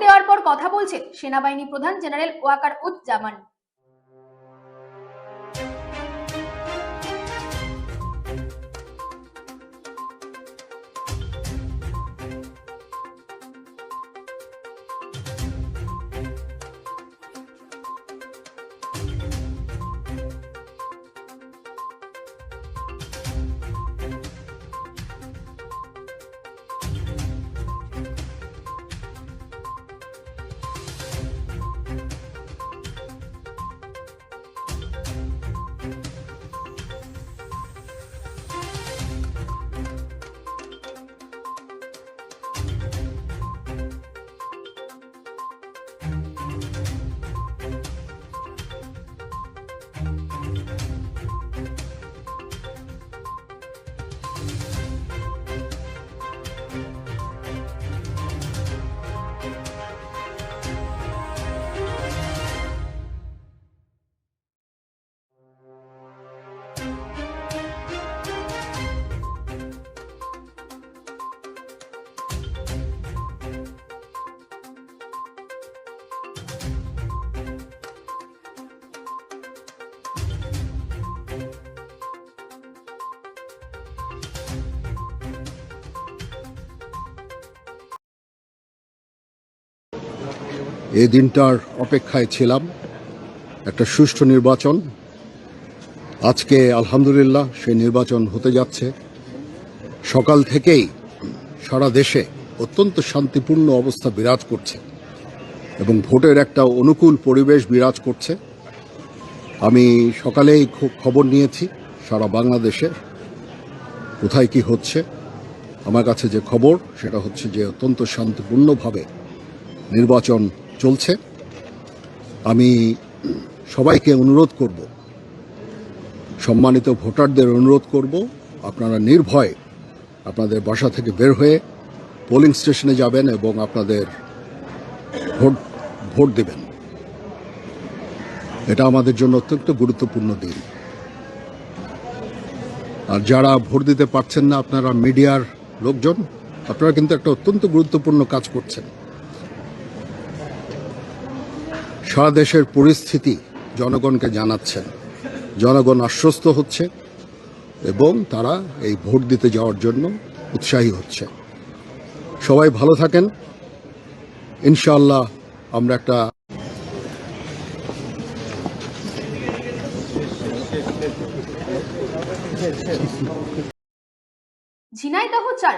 দেওয়ার পর কথা বলছেন সেনাবাহিনী প্রধান জেনারেল ওয়াকার উজ্জামান। এই দিনটার অপেক্ষায় ছিলাম, একটা সুষ্ঠু নির্বাচন। আজকে আলহামদুলিল্লাহ সেই নির্বাচন হতে যাচ্ছে। সকাল থেকেই সারা দেশে অত্যন্ত শান্তিপূর্ণ অবস্থা বিরাজ করছে এবং ভোটের একটা অনুকূল পরিবেশ বিরাজ করছে। আমি সকালেই খবর নিয়েছি সারা বাংলাদেশে কোথায় কি হচ্ছে। আমার কাছে যে খবর সেটা হচ্ছে যে অত্যন্ত শান্তিপূর্ণভাবে নির্বাচন চলছে। আমি সবাইকে অনুরোধ করব, সম্মানিত ভোটারদের অনুরোধ করব, আপনারা নির্ভয়ে আপনাদের বাসা থেকে বের হয়ে পোলিং স্টেশনে যাবেন এবং আপনাদের ভোট দেবেন। এটা আমাদের জন্য অত্যন্ত গুরুত্বপূর্ণ দিন। আর যারা ভোট দিতে পারছেন না, আপনারা মিডিয়ার লোকজন, আপনারা কিন্তু একটা অত্যন্ত গুরুত্বপূর্ণ কাজ করছেন। সারা দেশের পরিস্থিতি জনগণকে জানাচ্ছেন, জনগণ আশ্বস্ত হচ্ছে এবং তারা এই ভোট দিতে যাওয়ার জন্য উৎসাহী হচ্ছে। সবাই ভালো থাকেন। ইনশাআল্লাহ আমরা একটা ঝিনাইদহ 4